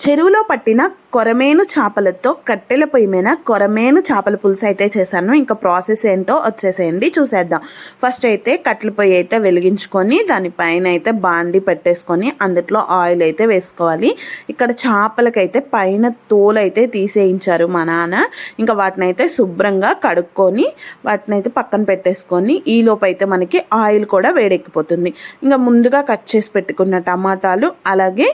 చెరువులో పట్టిన కొరమేను చేపలతో కట్టెల పొయ్యి మీద కొరమేను చేపల పులుసు అయితే చేశాను. ఇంకా ప్రాసెస్ ఏంటో వచ్చేసేయండి చూసేద్దాం. ఫస్ట్ అయితే కట్టెల పొయ్యి అయితే వెలిగించుకొని దానిపైన అయితే బాండి పెట్టేసుకొని అందులో ఆయిల్ అయితే వేసుకోవాలి. ఇక్కడ చేపలకైతే పైన తోలు అయితే తీసేయించారు మా నాన్న. ఇంకా వాటిని అయితే శుభ్రంగా కడుక్కొని వాటిని అయితే పక్కన పెట్టేసుకొని ఈలోపు అయితే మనకి ఆయిల్ కూడా వేడెక్కిపోతుంది. ఇంకా ముందుగా కట్ చేసి పెట్టుకున్న టమాటాలు అలాగే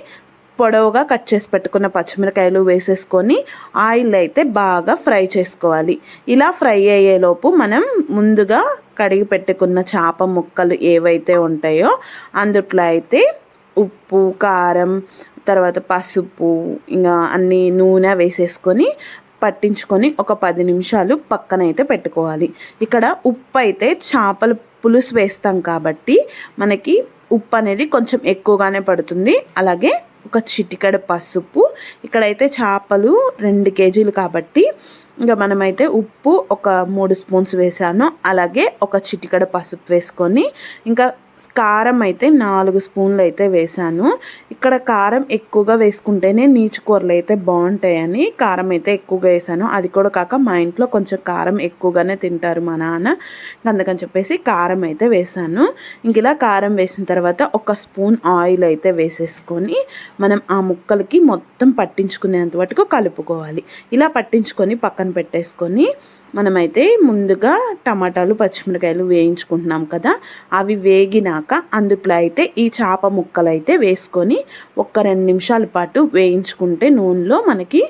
పొడవుగా కట్ చేసి పెట్టుకున్న పచ్చిమిరకాయలు వేసేసుకొని ఆయిల్ అయితే బాగా ఫ్రై చేసుకోవాలి. ఇలా ఫ్రై అయ్యేలోపు మనం ముందుగా కడిగి పెట్టుకున్న చేప ముక్కలు ఏవైతే ఉంటాయో అందుట్లో అయితే ఉప్పు, కారం, తర్వాత పసుపు, ఇంకా అన్ని నూనె వేసేసుకొని పట్టించుకొని ఒక 10 నిమిషాలు పక్కన అయితే పెట్టుకోవాలి. ఇక్కడ ఉప్పు అయితే చేపల పులుసు వేస్తాం కాబట్టి మనకి ఉప్పు అనేది కొంచెం ఎక్కువగానే పడుతుంది. అలాగే ఒక చిటికెడు పసుపు, ఇక్కడైతే చేపలు 2 కేజీలు కాబట్టి ఇంకా మనమైతే ఉప్పు ఒక 3 స్పూన్స్ వేసాను. అలాగే ఒక చిటికెడు పసుపు వేసుకొని ఇంకా కారం అయితే 4 స్పూన్లు అయితే వేసాను. ఇక్కడ కారం ఎక్కువగా వేసుకుంటేనే నీచు కూరలు అయితే బాగుంటాయని కారం అయితే ఎక్కువగా వేసాను. అది కూడా కాక మా ఇంట్లో కొంచెం కారం ఎక్కువగానే తింటారు మా నాన్న, అందుకని చెప్పేసి కారం అయితే వేసాను. ఇంక ఇలా కారం వేసిన తర్వాత ఒక స్పూన్ ఆయిల్ అయితే వేసేసుకొని మనం ఆ ముక్కలకి మొత్తం పట్టించుకునేంత వరకు కలుపుకోవాలి. ఇలా పట్టించుకొని పక్కన పెట్టేసుకొని మనమైతే ముందుగా టమాటాలు, పచ్చిమిరకాయలు వేయించుకుంటున్నాం కదా, అవి వేగినాక అందుట్లో అయితే ఈ చేప ముక్కలు అయితే వేసుకొని ఒక 2 నిమిషాల పాటు వేయించుకుంటే నూనెలో మనకి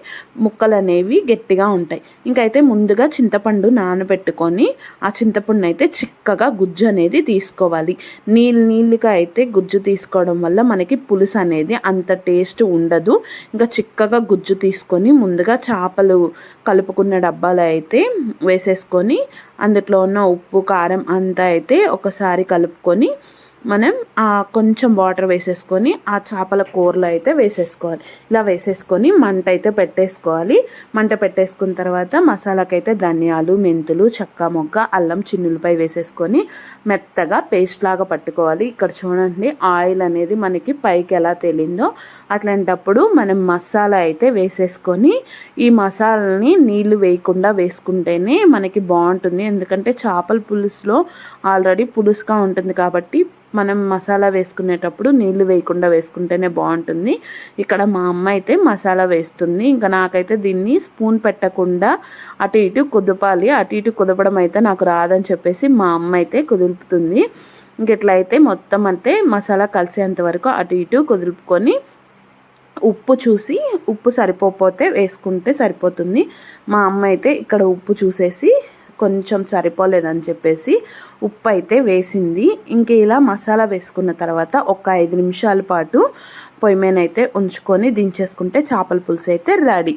ముక్కలు అనేవి గట్టిగా ఉంటాయి. ఇంకైతే ముందుగా చింతపండు నానబెట్టుకొని ఆ చింతపండు అయితే చిక్కగా గుజ్జు అనేది తీసుకోవాలి. నీళ్ళుగా అయితే గుజ్జు తీసుకోవడం వల్ల మనకి పులుసు అనేది అంత టేస్ట్ ఉండదు. ఇంకా చిక్కగా గుజ్జు తీసుకొని ముందుగా చేపలు కలుపుకున్న డబ్బాలు అయితే వేసేసుకొని అందులో ఉన్న ఉప్పు, కారం అంతా అయితే ఒకసారి కలుపుకొని మనం కొంచెం వాటర్ వేసేసుకొని ఆ చేపల కూరలో అయితే వేసేసుకోవాలి. ఇలా వేసేసుకొని మంట అయితే పెట్టేసుకోవాలి. మంట పెట్టేసుకున్న తర్వాత మసాలాకైతే ధనియాలు, మెంతులు, చెక్క మొగ్గ, అల్లం చిన్నులపై వేసేసుకొని మెత్తగా పేస్ట్ లాగా పట్టుకోవాలి. ఇక్కడ చూడండి ఆయిల్ అనేది మనకి పైకి ఎలా తేలిందో అట్లాంటప్పుడు మనం మసాలా అయితే వేసేసుకొని ఈ మసాలాని నీళ్లు వేయకుండా వేసుకుంటేనే మనకి బాగుంటుంది. ఎందుకంటే చేపల పులుసులో ఆల్రెడీ పులుసుగా ఉంటుంది కాబట్టి మనం మసాలా వేసుకునేటప్పుడు నీళ్లు వేయకుండా వేసుకుంటేనే బాగుంటుంది. ఇక్కడ మా అమ్మ అయితే మసాలా వేస్తుంది. ఇంకా నాకైతే దీన్ని స్పూన్ పెట్టకుండా అటు ఇటు కుదపాలి. అటు ఇటు కుదపడం అయితే నాకు రాదని చెప్పేసి మా అమ్మ అయితే కుదుపుతుంది. ఇంకెట్లయితే మొత్తం అంటే మసాలా కలిసేంత వరకు అటు ఇటు కుదుపుకొని ఉప్పు చూసి ఉప్పు సరిపోతే వేసుకుంటే సరిపోతుంది. మా అమ్మ అయితే ఇక్కడ ఉప్పు చూసేసి కొంచెం సరిపోలేదని చెప్పేసి ఉప్పు అయితే వేసింది. ఇంక ఇలా మసాలా వేసుకున్న తర్వాత ఒక 5 నిమిషాల పాటు పొయ్యి మీద అయితే ఉంచుకొని దించేసుకుంటే చేపల పులుసు అయితే రెడీ.